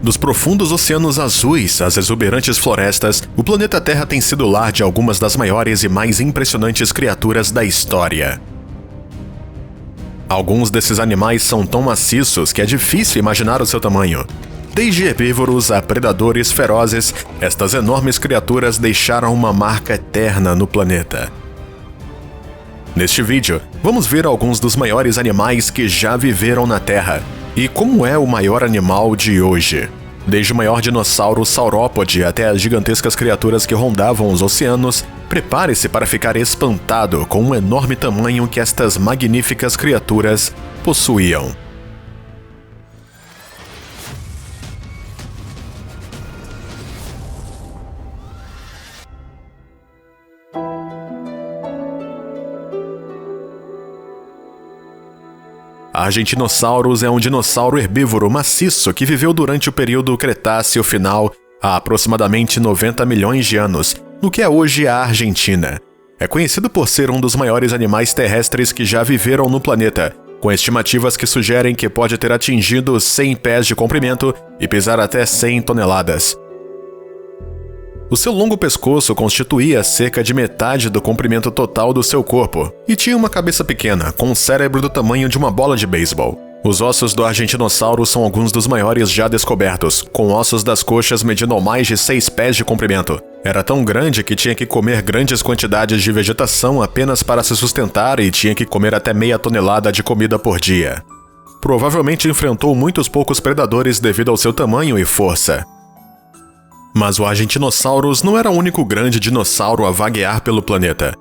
Dos profundos oceanos azuis às exuberantes florestas, o planeta Terra tem sido lar de algumas das maiores e mais impressionantes criaturas da história. Alguns desses animais são tão maciços que é difícil imaginar o seu tamanho. Desde herbívoros a predadores ferozes, estas enormes criaturas deixaram uma marca eterna no planeta. Neste vídeo, vamos ver alguns dos maiores animais que já viveram na Terra e como é o maior animal de hoje. Desde o maior dinossauro saurópode até as gigantescas criaturas que rondavam os oceanos, prepare-se para ficar espantado com o enorme tamanho que estas magníficas criaturas possuíam. Argentinosaurus é um dinossauro herbívoro maciço que viveu durante o período Cretáceo final há aproximadamente 90 milhões de anos, no que é hoje a Argentina. É conhecido por ser um dos maiores animais terrestres que já viveram no planeta, com estimativas que sugerem que pode ter atingido 100 pés de comprimento e pesar até 100 toneladas. O seu longo pescoço constituía cerca de metade do comprimento total do seu corpo e tinha uma cabeça pequena, com um cérebro do tamanho de uma bola de beisebol. Os ossos do argentinossauro são alguns dos maiores já descobertos, com ossos das coxas medindo mais de 6 pés de comprimento. Era tão grande que tinha que comer grandes quantidades de vegetação apenas para se sustentar e tinha que comer até meia tonelada de comida por dia. Provavelmente enfrentou muitos poucos predadores devido ao seu tamanho e força. Mas o Argentinosaurus não era o único grande dinossauro a vaguear pelo planeta.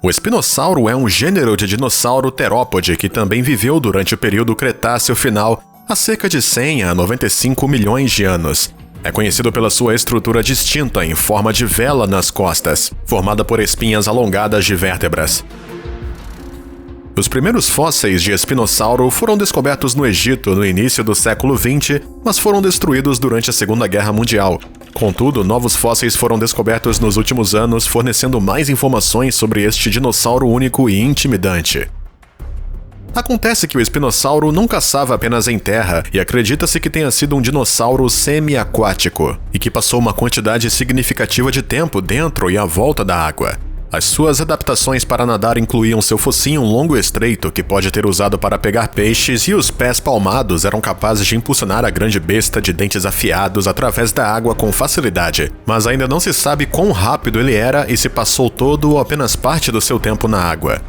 O espinossauro é um gênero de dinossauro terópode que também viveu durante o período Cretáceo final há cerca de 100 a 95 milhões de anos. É conhecido pela sua estrutura distinta em forma de vela nas costas, formada por espinhas alongadas de vértebras. Os primeiros fósseis de espinossauro foram descobertos no Egito no início do século XX, mas foram destruídos durante a Segunda Guerra Mundial. Contudo, novos fósseis foram descobertos nos últimos anos, fornecendo mais informações sobre este dinossauro único e intimidante. Acontece que o espinossauro não caçava apenas em terra e acredita-se que tenha sido um dinossauro semi-aquático e que passou uma quantidade significativa de tempo dentro e à volta da água. As suas adaptações para nadar incluíam seu focinho longo e estreito, que pode ter usado para pegar peixes, e os pés palmados eram capazes de impulsionar a grande besta de dentes afiados através da água com facilidade. Mas ainda não se sabe quão rápido ele era e se passou todo ou apenas parte do seu tempo na água.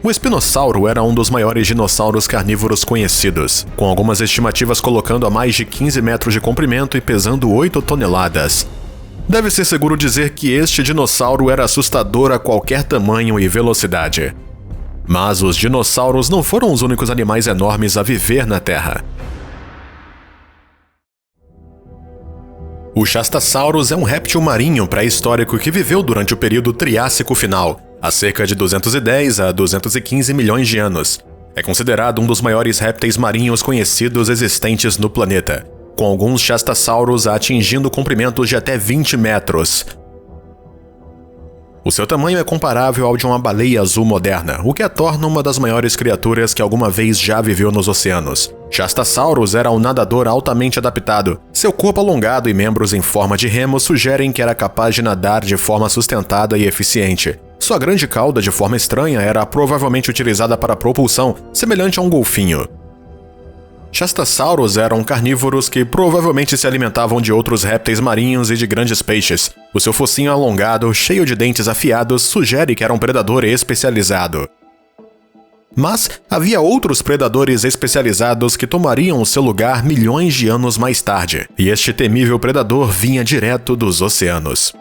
O espinossauro era um dos maiores dinossauros carnívoros conhecidos, com algumas estimativas colocando a mais de 15 metros de comprimento e pesando 8 toneladas. Deve ser seguro dizer que este dinossauro era assustador a qualquer tamanho e velocidade. Mas os dinossauros não foram os únicos animais enormes a viver na Terra. O Shastasaurus é um réptil marinho pré-histórico que viveu durante o período Triássico final, há cerca de 210 a 215 milhões de anos. É considerado um dos maiores répteis marinhos conhecidos existentes no planeta, com alguns Shastasaurus atingindo comprimentos de até 20 metros. O seu tamanho é comparável ao de uma baleia azul moderna, o que a torna uma das maiores criaturas que alguma vez já viveu nos oceanos. Shastasaurus era um nadador altamente adaptado. Seu corpo alongado e membros em forma de remo sugerem que era capaz de nadar de forma sustentada e eficiente. Sua grande cauda, de forma estranha, era provavelmente utilizada para propulsão, semelhante a um golfinho. Shastasaurus eram carnívoros que provavelmente se alimentavam de outros répteis marinhos e de grandes peixes. O seu focinho alongado, cheio de dentes afiados, sugere que era um predador especializado. Mas havia outros predadores especializados que tomariam o seu lugar milhões de anos mais tarde, e este temível predador vinha direto dos oceanos.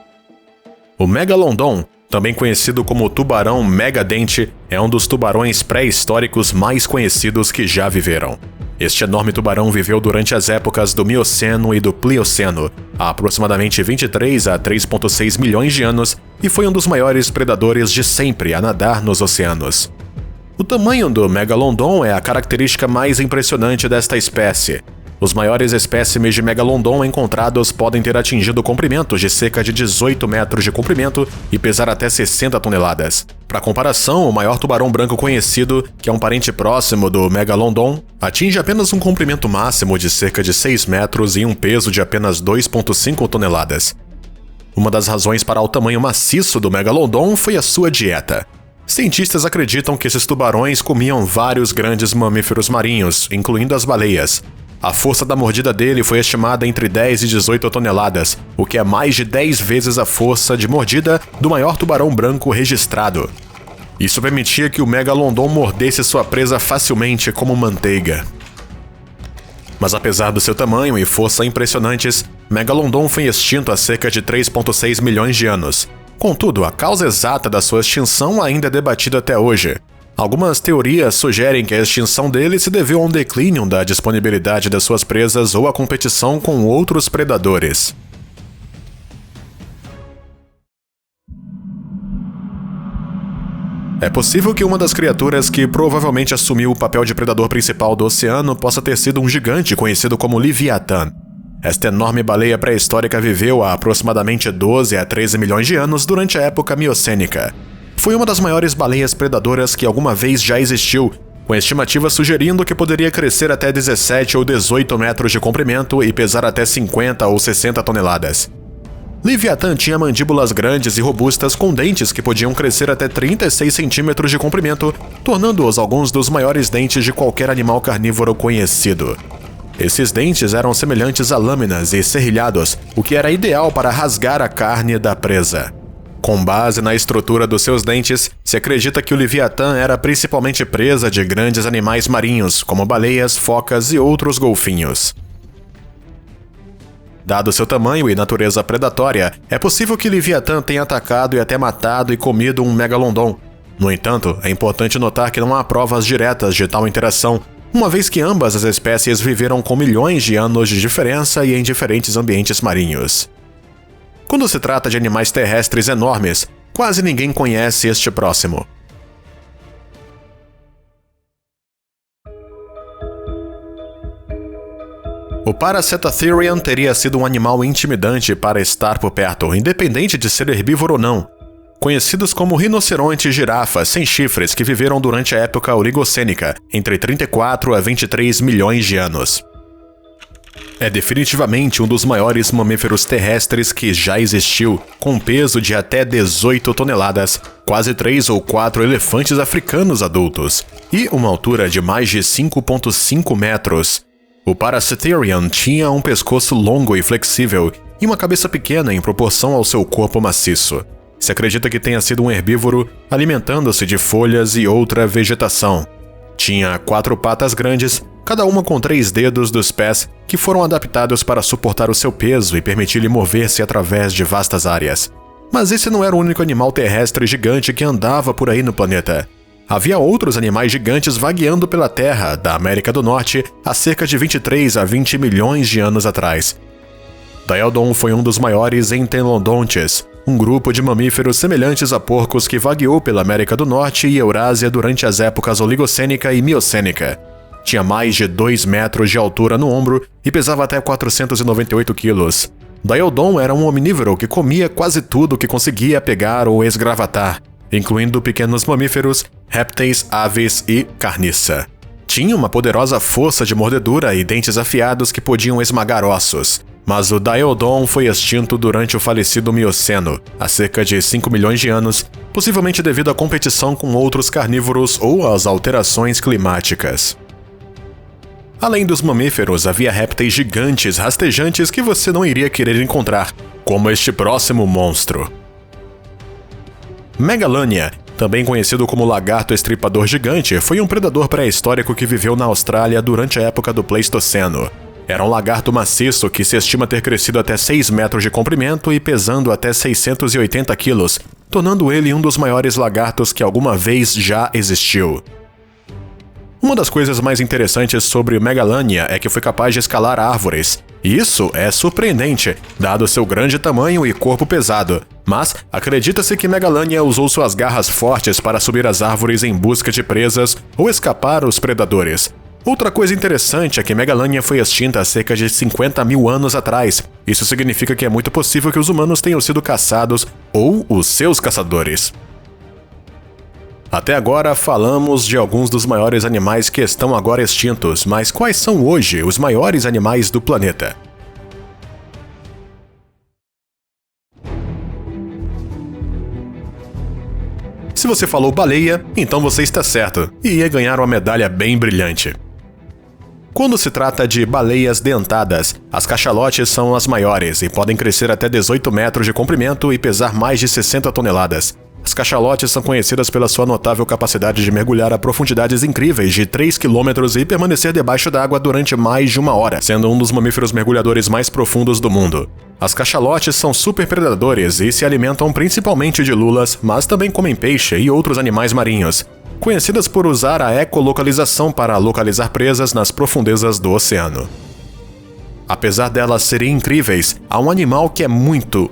O Megalodon, também conhecido como tubarão megadente, é um dos tubarões pré-históricos mais conhecidos que já viveram. Este enorme tubarão viveu durante as épocas do Mioceno e do Plioceno, há aproximadamente 23 a 3,6 milhões de anos, e foi um dos maiores predadores de sempre a nadar nos oceanos. O tamanho do Megalodon é a característica mais impressionante desta espécie. Os maiores espécimes de megalodon encontrados podem ter atingido comprimentos de cerca de 18 metros de comprimento e pesar até 60 toneladas. Para comparação, o maior tubarão branco conhecido, que é um parente próximo do megalodon, atinge apenas um comprimento máximo de cerca de 6 metros e um peso de apenas 2,5 toneladas. Uma das razões para o tamanho maciço do megalodon foi a sua dieta. Cientistas acreditam que esses tubarões comiam vários grandes mamíferos marinhos, incluindo as baleias. A força da mordida dele foi estimada entre 10 e 18 toneladas, o que é mais de 10 vezes a força de mordida do maior tubarão branco registrado. Isso permitia que o megalodon mordesse sua presa facilmente como manteiga. Mas apesar do seu tamanho e força impressionantes, megalodon foi extinto há cerca de 3,6 milhões de anos. Contudo, a causa exata da sua extinção ainda é debatida até hoje. Algumas teorias sugerem que a extinção dele se deveu a um declínio da disponibilidade das suas presas ou à competição com outros predadores. É possível que uma das criaturas que provavelmente assumiu o papel de predador principal do oceano possa ter sido um gigante conhecido como Leviatã. Esta enorme baleia pré-histórica viveu há aproximadamente 12 a 13 milhões de anos durante a época miocênica. Foi uma das maiores baleias predadoras que alguma vez já existiu, com estimativas sugerindo que poderia crescer até 17 ou 18 metros de comprimento e pesar até 50 ou 60 toneladas. Leviatã tinha mandíbulas grandes e robustas com dentes que podiam crescer até 36 centímetros de comprimento, tornando-os alguns dos maiores dentes de qualquer animal carnívoro conhecido. Esses dentes eram semelhantes a lâminas e serrilhados, o que era ideal para rasgar a carne da presa. Com base na estrutura dos seus dentes, se acredita que o Leviatã era principalmente presa de grandes animais marinhos, como baleias, focas e outros golfinhos. Dado seu tamanho e natureza predatória, é possível que Leviatã tenha atacado e até matado e comido um megalodon. No entanto, é importante notar que não há provas diretas de tal interação, uma vez que ambas as espécies viveram com milhões de anos de diferença e em diferentes ambientes marinhos. Quando se trata de animais terrestres enormes, quase ninguém conhece este próximo. O Paracetatherian teria sido um animal intimidante para estar por perto, independente de ser herbívoro ou não. Conhecidos como rinocerontes girafas sem chifres que viveram durante a época oligocênica, entre 34 a 23 milhões de anos. É definitivamente um dos maiores mamíferos terrestres que já existiu, com peso de até 18 toneladas, quase 3 ou 4 elefantes africanos adultos, e uma altura de mais de 5,5 metros. O Paracetatherian tinha um pescoço longo e flexível e uma cabeça pequena em proporção ao seu corpo maciço. Se acredita que tenha sido um herbívoro, alimentando-se de folhas e outra vegetação. Tinha 4 patas grandes, cada uma com 3 dedos dos pés, que foram adaptados para suportar o seu peso e permitir-lhe mover-se através de vastas áreas. Mas esse não era o único animal terrestre gigante que andava por aí no planeta. Havia outros animais gigantes vagueando pela Terra, da América do Norte, há cerca de 23 a 20 milhões de anos atrás. Diodon foi um dos maiores entelodontes, um grupo de mamíferos semelhantes a porcos que vagueou pela América do Norte e Eurásia durante as épocas oligocênica e miocênica. Tinha mais de 2 metros de altura no ombro e pesava até 498 quilos. Diodon era um omnívoro que comia quase tudo que conseguia pegar ou esgravatar, incluindo pequenos mamíferos, répteis, aves e carniça. Tinha uma poderosa força de mordedura e dentes afiados que podiam esmagar ossos. Mas o Diodon foi extinto durante o falecido Mioceno, há cerca de 5 milhões de anos, possivelmente devido à competição com outros carnívoros ou às alterações climáticas. Além dos mamíferos, havia répteis gigantes rastejantes que você não iria querer encontrar, como este próximo monstro. Megalania, também conhecido como lagarto estripador gigante, foi um predador pré-histórico que viveu na Austrália durante a época do Pleistoceno. Era um lagarto maciço que se estima ter crescido até 6 metros de comprimento e pesando até 680 quilos, tornando ele um dos maiores lagartos que alguma vez já existiu. Uma das coisas mais interessantes sobre o Megalania é que foi capaz de escalar árvores. Isso é surpreendente, dado seu grande tamanho e corpo pesado, mas acredita-se que Megalania usou suas garras fortes para subir as árvores em busca de presas ou escapar aos predadores. Outra coisa interessante é que Megalania foi extinta há cerca de 50 mil anos atrás. Isso significa que é muito possível que os humanos tenham sido caçados ou os seus caçadores. Até agora falamos de alguns dos maiores animais que estão agora extintos, mas quais são hoje os maiores animais do planeta? Se você falou baleia, então você está certo, e ia ganhar uma medalha bem brilhante. Quando se trata de baleias dentadas, as cachalotes são as maiores e podem crescer até 18 metros de comprimento e pesar mais de 60 toneladas. As cachalotes são conhecidas pela sua notável capacidade de mergulhar a profundidades incríveis de 3 km e permanecer debaixo d'água durante mais de 1 hora, sendo um dos mamíferos mergulhadores mais profundos do mundo. As cachalotes são super predadores e se alimentam principalmente de lulas, mas também comem peixe e outros animais marinhos, conhecidas por usar a ecolocalização para localizar presas nas profundezas do oceano. Apesar delas serem incríveis, há um animal que é muito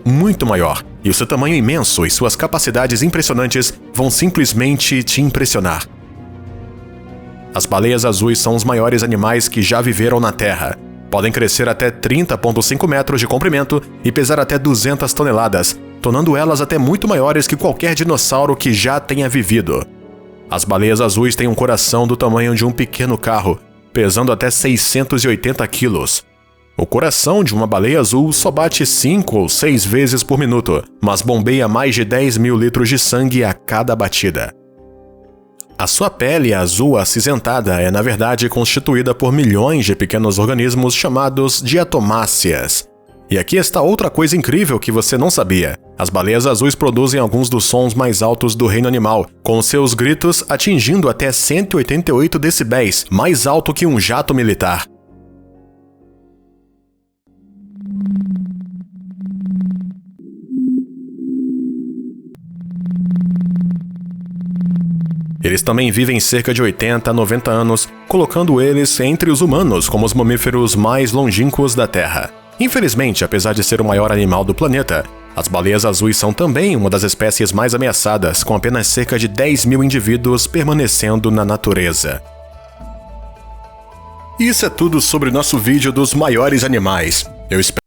maior, e o seu tamanho imenso e suas capacidades impressionantes vão simplesmente te impressionar. As baleias azuis são os maiores animais que já viveram na Terra. Podem crescer até 30,5 metros de comprimento e pesar até 200 toneladas, tornando elas até muito maiores que qualquer dinossauro que já tenha vivido. As baleias azuis têm um coração do tamanho de um pequeno carro, pesando até 680 quilos. O coração de uma baleia azul só bate 5 ou 6 vezes por minuto, mas bombeia mais de 10 mil litros de sangue a cada batida. A sua pele azul acinzentada é, na verdade, constituída por milhões de pequenos organismos chamados diatomáceas. E aqui está outra coisa incrível que você não sabia. As baleias azuis produzem alguns dos sons mais altos do reino animal, com seus gritos atingindo até 188 decibéis, mais alto que um jato militar. Eles também vivem cerca de 80 a 90 anos, colocando eles entre os humanos como os mamíferos mais longínquos da Terra. Infelizmente, apesar de ser o maior animal do planeta, as baleias azuis são também uma das espécies mais ameaçadas, com apenas cerca de 10 mil indivíduos permanecendo na natureza. Isso é tudo sobre o nosso vídeo dos maiores animais. Eu espero